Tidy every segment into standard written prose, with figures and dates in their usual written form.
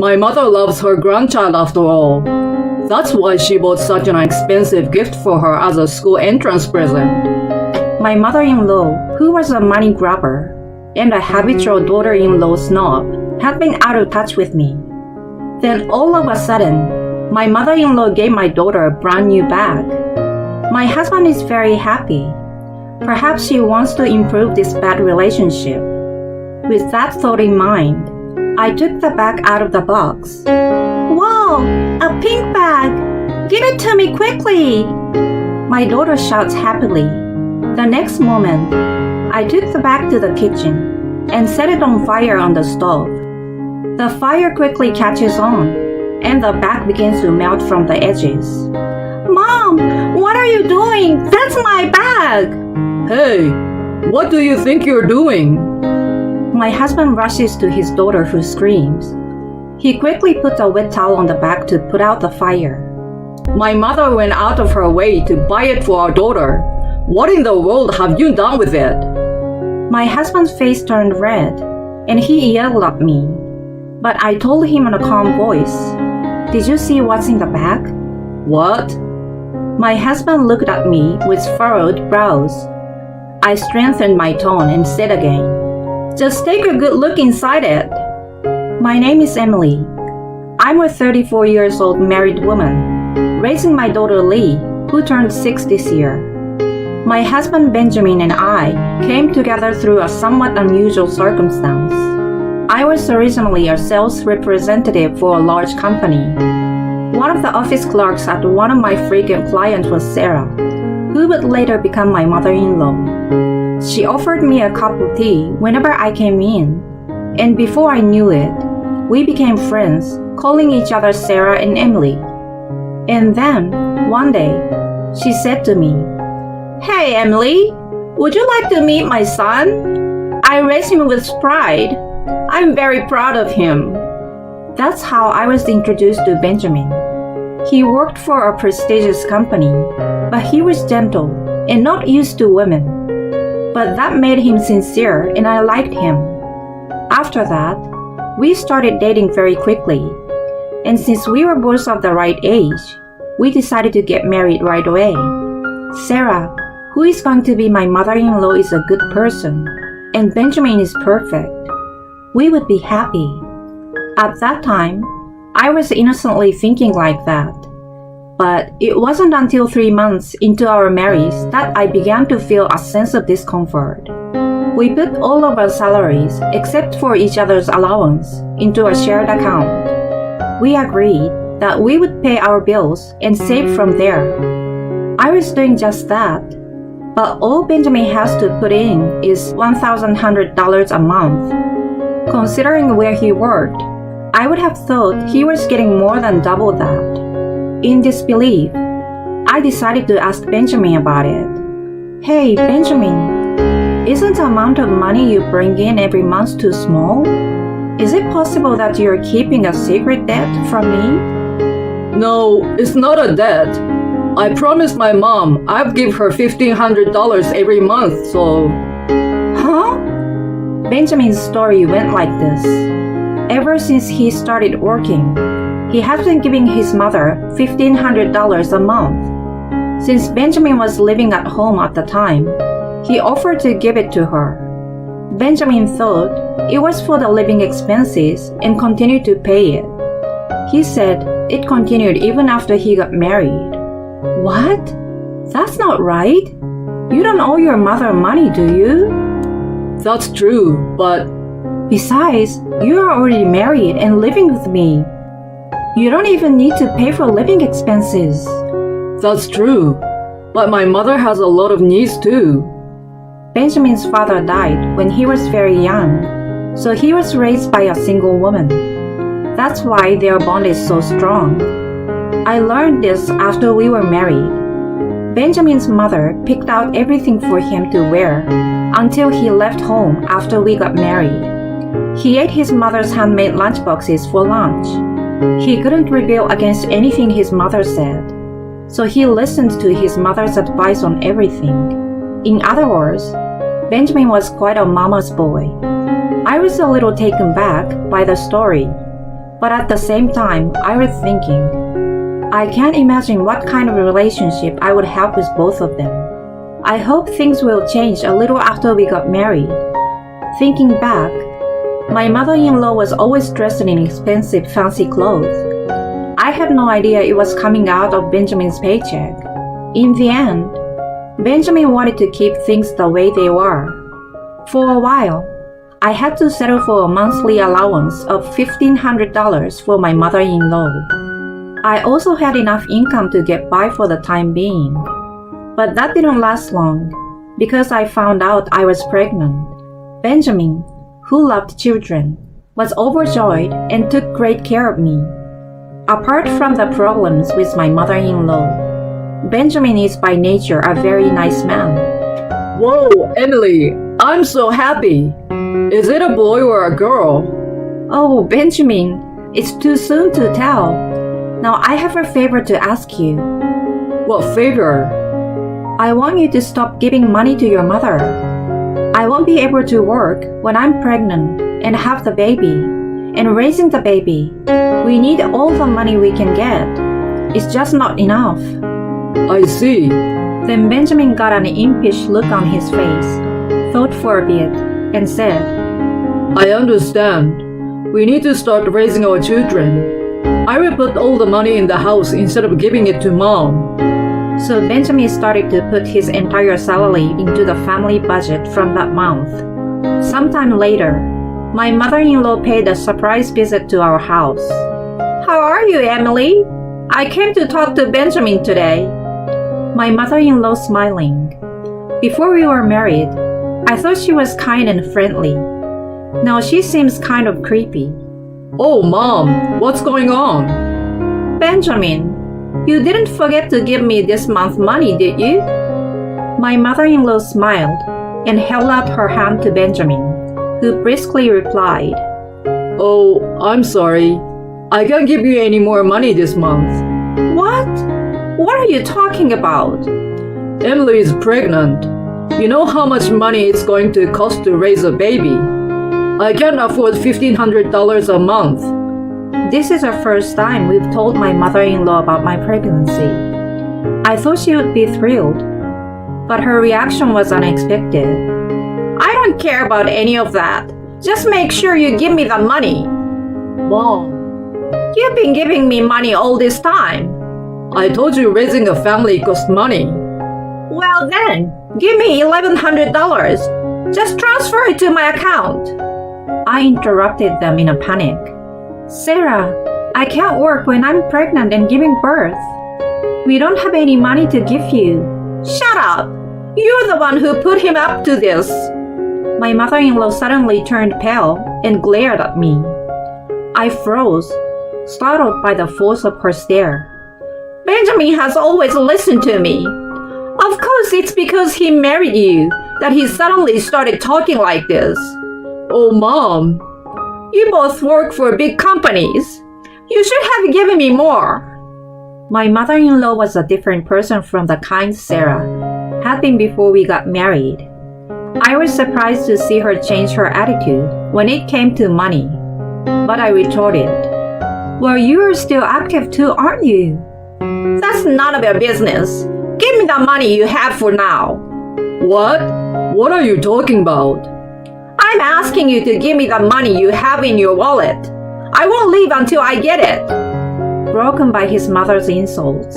My mother loves her grandchild after all. That's why she bought such an expensive gift for her as a school entrance present. My mother-in-law, who was a money grabber and a habitual daughter-in-law snob, had been out of touch with me. Then all of a sudden, my mother-in-law gave my daughter a brand new bag. My husband is very happy. Perhaps she wants to improve this bad relationship. With that thought in mind, I took the bag out of the box. "Wow, a pink bag! Give it to me quickly!" My daughter shouts happily. The next moment, I took the bag to the kitchen and set it on fire on the stove. The fire quickly catches on, and the bag begins to melt from the edges. "Mom, what are you doing? That's my bag!" Hey, what do you think you're doing? My husband rushes to his daughter, who screams. He quickly puts a wet towel on the bag to put out the fire. My mother went out of her way to buy it for our daughter. What in the world have you done with it? My husband's face turned red, and he yelled at me. But I told him in a calm voice, "Did you see what's in the bag?" What? My husband looked at me with furrowed brows. I strengthened my tone and said again, "Just take a good look inside it." My name is Emily. I'm a 34 years old married woman, raising my daughter Lee, who turned 6 this year. My husband Benjamin and I came together through a somewhat unusual circumstance. I was originally a sales representative for a large company. One of the office clerks at one of my frequent clients was Sarah, who would later become my mother-in-law. She offered me a cup of tea whenever I came in, and before I knew it, we became friends, calling each other Sarah and Emily. And then, one day, she said to me, "Hey Emily, would you like to meet my son? I raised him with pride. I'm very proud of him." That's how I was introduced to Benjamin. He worked for a prestigious company, but he was gentle and not used to women. But that made him sincere, and I liked him. After that, we started dating very quickly, and since we were both of the right age, we decided to get married right away. Sarah, who is going to be my mother-in-law, is a good person, and Benjamin is perfect. We would be happy. At that time, I was innocently thinking like that. But it wasn't until 3 months into our marriage that I began to feel a sense of discomfort. We put all of our salaries, except for each other's allowance, into a shared account. We agreed that we would pay our bills and save from there. I was doing just that, but all Benjamin has to put in is $1,100 a month. Considering where he worked, I would have thought he was getting more than double that. In disbelief, I decided to ask Benjamin about it. "Hey, Benjamin, isn't the amount of money you bring in every month too small? Is it possible that you're keeping a secret debt from me?" No, it's not a debt. I promised my mom I'd give her $1,500 every month, so... Huh? Benjamin's story went like this. Ever since he started working, he has been giving his mother $1,500 a month. Since Benjamin was living at home at the time, he offered to give it to her. Benjamin thought it was for the living expenses and continued to pay it. He said it continued even after he got married. What? That's not right. You don't owe your mother money, do you? That's true, but... Besides, you are already married and living with me. You don't even need to pay for living expenses. That's true, but my mother has a lot of needs too. Benjamin's father died when he was very young, so he was raised by a single woman. That's why their bond is so strong. I learned this after we were married. Benjamin's mother picked out everything for him to wear until he left home after we got married. He ate his mother's handmade lunchboxes for lunch. He couldn't rebel against anything his mother said, so he listened to his mother's advice on everything. In other words, Benjamin was quite a mama's boy. I was a little taken back by the story, But at the same time, I was thinking, I can't imagine what kind of relationship I would have with both of them. I hope things will change a little after we got married. Thinking back, my mother-in-law was always dressed in expensive, fancy clothes. I had no idea it was coming out of Benjamin's paycheck. In the end, Benjamin wanted to keep things the way they were. For a while, I had to settle for a monthly allowance of $1,500 for my mother-in-law. I also had enough income to get by for the time being. But that didn't last long, because I found out I was pregnant. Benjamin, who loved children, was overjoyed and took great care of me. Apart from the problems with my mother-in-law, Benjamin is by nature a very nice man. Whoa, Emily, I'm so happy. Is it a boy or a girl? Oh, Benjamin, it's too soon to tell. Now I have a favor to ask you. What favor? I want you to stop giving money to your mother. I won't be able to work when I'm pregnant and have the baby. And raising the baby, we need all the money we can get. It's just not enough. I see. Then Benjamin got an impish look on his face, thought for a bit, and said, I understand. We need to start raising our children. I will put all the money in the house instead of giving it to Mom. So Benjamin started to put his entire salary into the family budget from that month. Sometime later, my mother-in-law paid a surprise visit to our house. How are you, Emily? I came to talk to Benjamin today. My mother-in-law smiling. Before we were married, I thought she was kind and friendly. Now she seems kind of creepy. Oh, Mom, what's going on? Benjamin, you didn't forget to give me this month's money, did you? My mother-in-law smiled and held out her hand to Benjamin, who briskly replied, Oh, I'm sorry. I can't give you any more money this month. What? What are you talking about? Emily is pregnant. You know how much money it's going to cost to raise a baby. I can't afford $1,500 a month. This is the first time we've told my mother-in-law about my pregnancy. I thought she would be thrilled, but her reaction was unexpected. I don't care about any of that. Just make sure you give me the money. Mom, you've been giving me money all this time. I told you raising a family costs money. Well then, give me $1,100. Just transfer it to my account. I interrupted them in a panic. Sarah, I can't work when I'm pregnant and giving birth. We don't have any money to give you. Shut up! You're the one who put him up to this. My mother-in-law suddenly turned pale and glared at me. I froze, startled by the force of her stare. Benjamin has always listened to me. Of course it's because he married you that he suddenly started talking like this. Oh, Mom. You both work for big companies. You should have given me more. My mother-in-law was a different person from the kind Sarah had been before we got married. I was surprised to see her change her attitude when it came to money. But I retorted, Well, you are still active too, aren't you? That's none of your business. Give me the money you have for now. What? What are you talking about? I'm asking you to give me the money you have in your wallet. I won't leave until I get it. Broken by his mother's insults,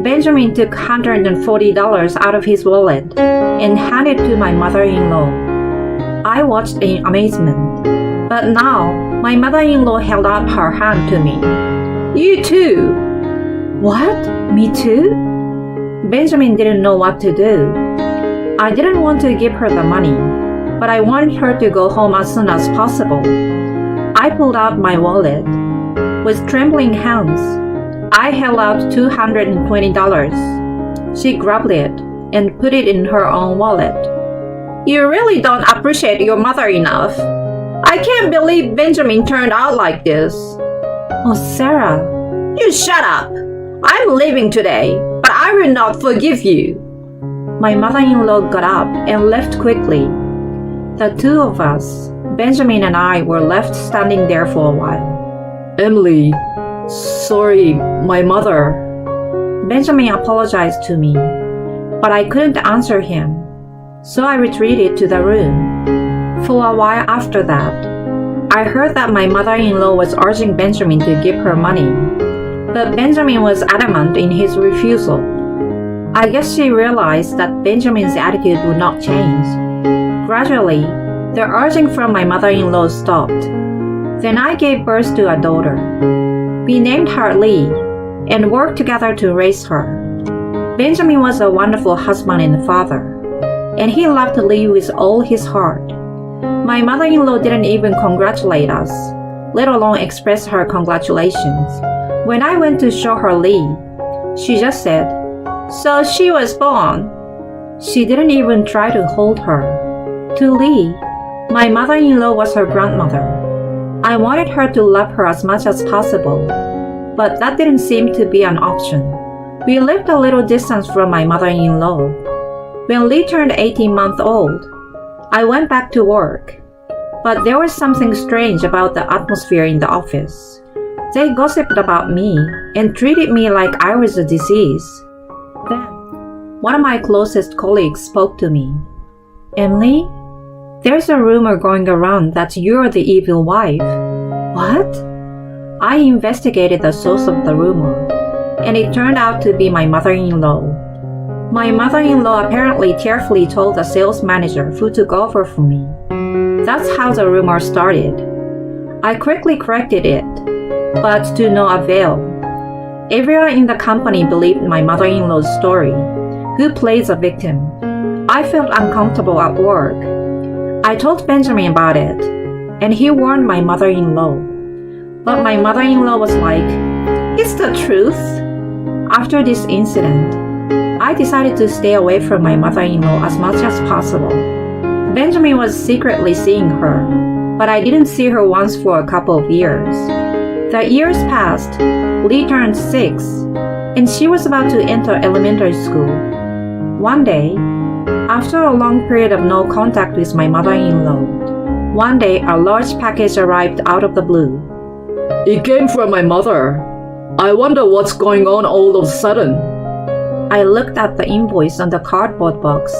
Benjamin took $140 out of his wallet and handed it to my mother-in-law. I watched in amazement, but now my mother-in-law held out her hand to me. You too. What? Me too? Benjamin didn't know what to do. I didn't want to give her the money, but I wanted her to go home as soon as possible. I pulled out my wallet. With trembling hands, I held out $220. She grabbed it and put it in her own wallet. You really don't appreciate your mother enough. I can't believe Benjamin turned out like this. Oh, Sarah. You shut up. I'm leaving today, but I will not forgive you. My mother-in-law got up and left quickly. The two of us, Benjamin and I, were left standing there for a while. Emily, sorry, my mother. Benjamin apologized to me, but I couldn't answer him, so I retreated to the room. For a while after that, I heard that my mother-in-law was urging Benjamin to give her money, but Benjamin was adamant in his refusal. I guess she realized that Benjamin's attitude would not change. Gradually, the urging from my mother-in-law stopped. Then I gave birth to a daughter. We named her Lee and worked together to raise her. Benjamin was a wonderful husband and father, and he loved Lee with all his heart. My mother-in-law didn't even congratulate us, let alone express her congratulations. When I went to show her Lee, she just said, "So she was born." She didn't even try to hold her. To Lee, my mother-in-law was her grandmother. I wanted her to love her as much as possible, but that didn't seem to be an option. We lived a little distance from my mother-in-law. When Lee turned 18 months old, I went back to work. But there was something strange about the atmosphere in the office. They gossiped about me and treated me like I was a disease. Then, one of my closest colleagues spoke to me. "Emily, there's a rumor going around that you're the evil wife." What? I investigated the source of the rumor, and it turned out to be my mother-in-law. My mother-in-law apparently tearfully told the sales manager who took over for me. That's how the rumor started. I quickly corrected it, but to no avail. Everyone in the company believed my mother-in-law's story, who plays a victim. I felt uncomfortable at work. I told Benjamin about it, and he warned my mother-in-law. But my mother-in-law was like, "It's the truth." After this incident, I decided to stay away from my mother-in-law as much as possible. Benjamin was secretly seeing her, but I didn't see her once for a couple of years. The years passed. Lee turned 6, and she was about to enter elementary school. One day, after a long period of no contact with my mother-in-law, one day a large package arrived out of the blue. It came from my mother. I wonder what's going on all of a sudden. I looked at the invoice on the cardboard box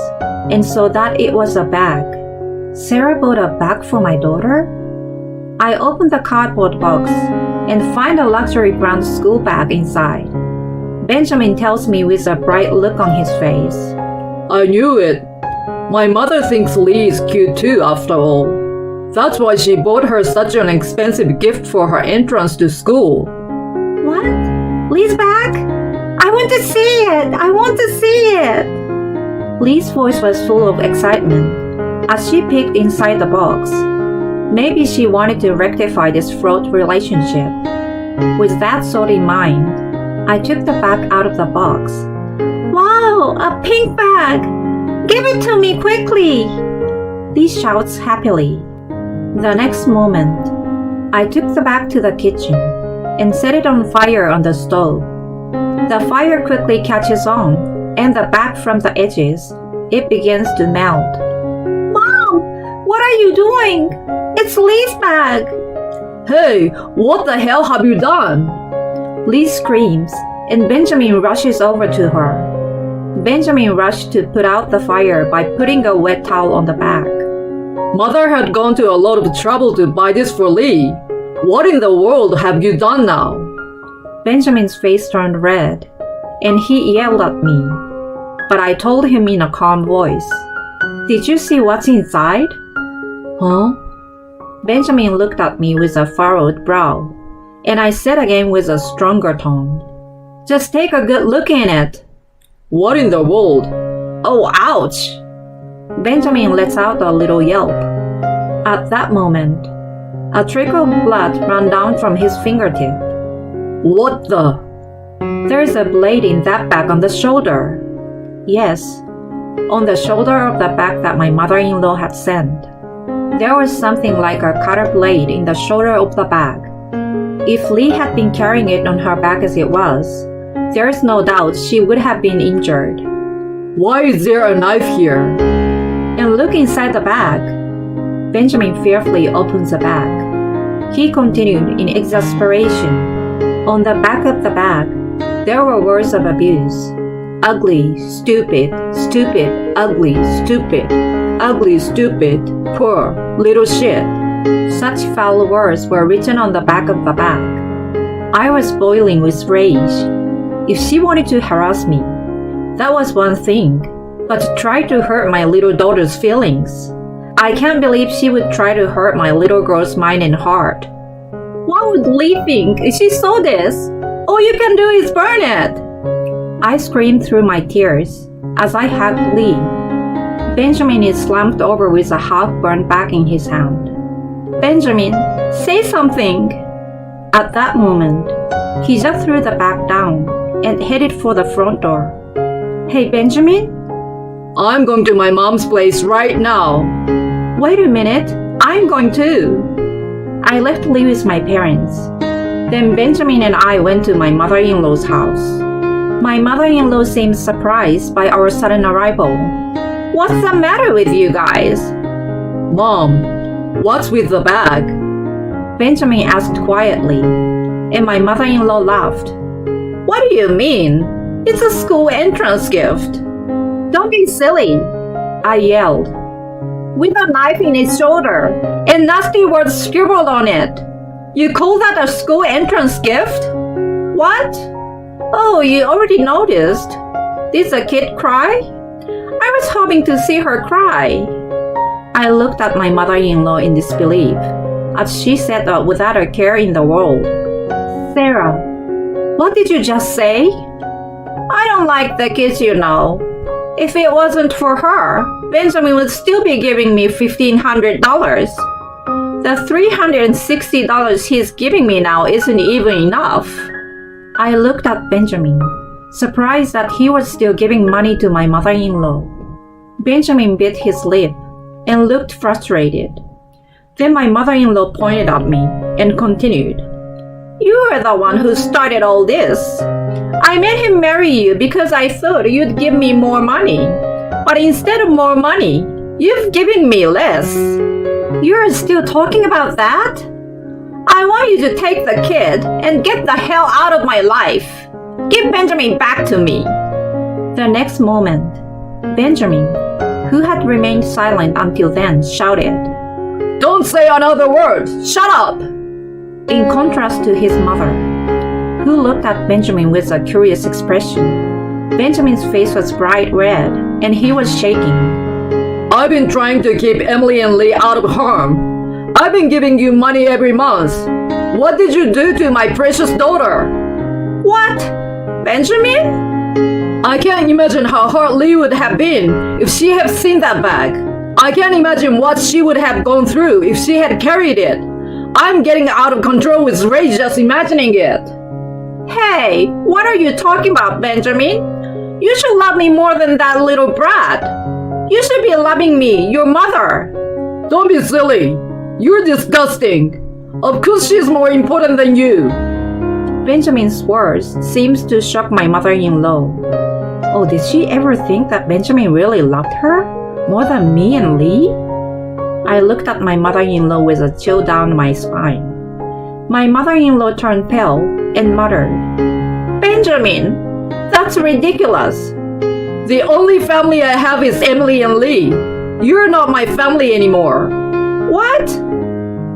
and saw that it was a bag. Sarah bought a bag for my daughter? I opened the cardboard box and find a luxury brown school bag inside. Benjamin tells me with a bright look on his face. I knew it. My mother thinks Lee is cute too, after all. That's why she bought her such an expensive gift for her entrance to school. What? Lee's bag? I want to see it! I want to see it! Lee's voice was full of excitement as she peeked inside the box. Maybe she wanted to rectify this fraught relationship. With that thought in mind, I took the bag out of the box. Wow, a pink bag! Give it to me quickly! Lee shouts happily. The next moment, I took the bag to the kitchen and set it on fire on the stove. The fire quickly catches on, and the bag from the edges, it begins to melt. Mom, what are you doing? It's Lee's bag! Hey, what the hell have you done? Lee screams, and Benjamin rushes over to her. Benjamin rushed to put out the fire by putting a wet towel on the bag. Mother had gone to a lot of trouble to buy this for Lee. What in the world have you done now? Benjamin's face turned red, and he yelled at me. But I told him in a calm voice, "Did you see what's inside?" Huh? Benjamin looked at me with a furrowed brow, and I said again with a stronger tone, "Just take a good look in it." What in the world? Oh, ouch! Benjamin lets out a little yelp. At that moment, a trickle of blood ran down from his fingertip. What the? There's a blade in that bag on the shoulder. Yes, on the shoulder of the bag that my mother-in-law had sent. There was something like a cutter blade in the shoulder of the bag. If Lee had been carrying it on her back as it was, there's no doubt she would have been injured. Why is there a knife here? And look inside the bag. Benjamin fearfully opens the bag. He continued in exasperation. On the back of the bag, there were words of abuse. Ugly, stupid, stupid, ugly, stupid, ugly, stupid, poor, little shit. Such foul words were written on the back of the bag. I was boiling with rage. If she wanted to harass me, that was one thing, but to try to hurt my little daughter's feelings, I can't believe she would try to hurt my little girl's mind and heart. What would Lee think if she saw this? All you can do is burn it! I screamed through my tears as I hugged Lee. Benjamin is slumped over with a half burned bag in his hand. Benjamin, say something! At that moment, he just threw the bag down and headed for the front door. Hey, Benjamin? I'm going to my mom's place right now. Wait a minute, I'm going too. I left Lee with my parents. Then Benjamin and I went to my mother-in-law's house. My mother-in-law seemed surprised by our sudden arrival. What's the matter with you guys? Mom, what's with the bag? Benjamin asked quietly, and my mother-in-law laughed. What do you mean? It's a school entrance gift. Don't be silly, I yelled. With a knife in its shoulder and nasty words scribbled on it. You call that a school entrance gift? What? Oh, you already noticed. Did the kid cry? I was hoping to see her cry. I looked at my mother-in-law in disbelief as she said without a care in the world, Sarah, what did you just say? I don't like the kids, you know. If it wasn't for her, Benjamin would still be giving me $1,500. The $360 he's giving me now isn't even enough. I looked at Benjamin, surprised that he was still giving money to my mother-in-law. Benjamin bit his lip and looked frustrated. Then my mother-in-law pointed at me and continued, You are the one who started all this. I made him marry you because I thought you'd give me more money. But instead of more money, you've given me less. You're still talking about that? I want you to take the kid and get the hell out of my life. Give Benjamin back to me. The next moment, Benjamin, who had remained silent until then, shouted, Don't say another word! Shut up! In contrast to his mother, who looked at Benjamin with a curious expression. Benjamin's face was bright red, and he was shaking. I've been trying to keep Emily and Lee out of harm. I've been giving you money every month. What did you do to my precious daughter? What? Benjamin? I can't imagine how hard Lee would have been if she had seen that bag. I can't imagine what she would have gone through if she had carried it. I'm getting out of control with rage just imagining it. Hey, what are you talking about, Benjamin? You should love me more than that little brat. You should be loving me, your mother. Don't be silly. You're disgusting. Of course she's more important than you. Benjamin's words seemed to shock my mother-in-law. Oh, did she ever think that Benjamin really loved her more than me and Lee? I looked at my mother-in-law with a chill down my spine. My mother-in-law turned pale and muttered, Benjamin, that's ridiculous. The only family I have is Emily and Lee. You're not my family anymore. What?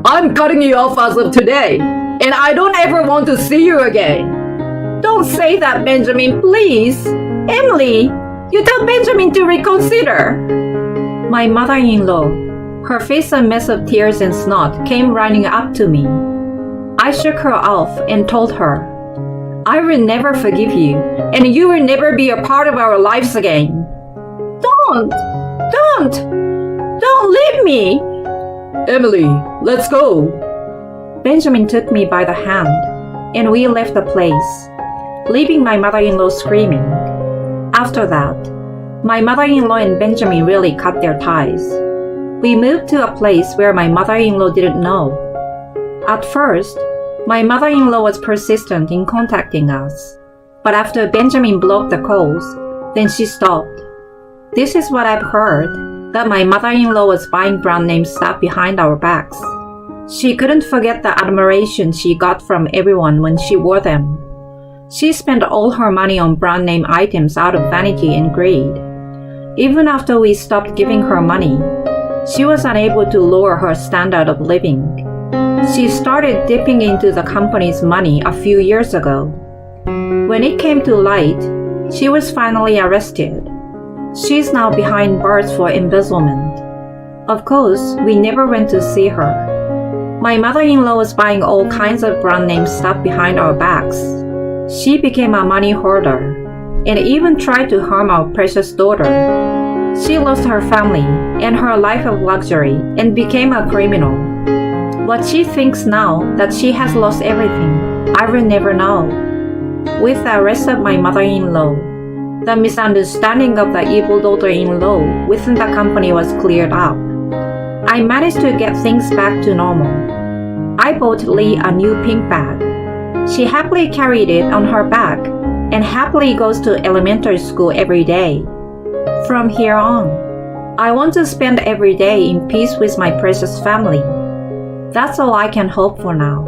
I'm cutting you off as of today, and I don't ever want to see you again. Don't say that, Benjamin, please. Emily, you tell Benjamin to reconsider. My mother-in-law, her face a mess of tears and snot, came running up to me. I shook her off and told her, I will never forgive you, and you will never be a part of our lives again. Don't leave me. Emily, let's go. Benjamin took me by the hand, and we left the place, leaving my mother-in-law screaming. After that, my mother-in-law and Benjamin really cut their ties. We moved to a place where my mother-in-law didn't know. At first, my mother-in-law was persistent in contacting us, but after Benjamin blocked the calls, then she stopped. This is what I've heard, that my mother-in-law was buying brand name stuff behind our backs. She couldn't forget the admiration she got from everyone when she wore them. She spent all her money on brand name items out of vanity and greed. Even after we stopped giving her money, she was unable to lower her standard of living. She started dipping into the company's money a few years ago. When it came to light, she was finally arrested. She's now behind bars for embezzlement. Of course, we never went to see her. My mother-in-law was buying all kinds of brand name stuff behind our backs. She became a money hoarder and even tried to harm our precious daughter. She lost her family and her life of luxury and became a criminal. What she thinks now that she has lost everything, I will never know. With the arrest of my mother-in-law, the misunderstanding of the evil daughter-in-law within the company was cleared up. I managed to get things back to normal. I bought Lee a new pink bag. She happily carried it on her back and happily goes to elementary school every day. From here on, I want to spend every day in peace with my precious family. That's all I can hope for now.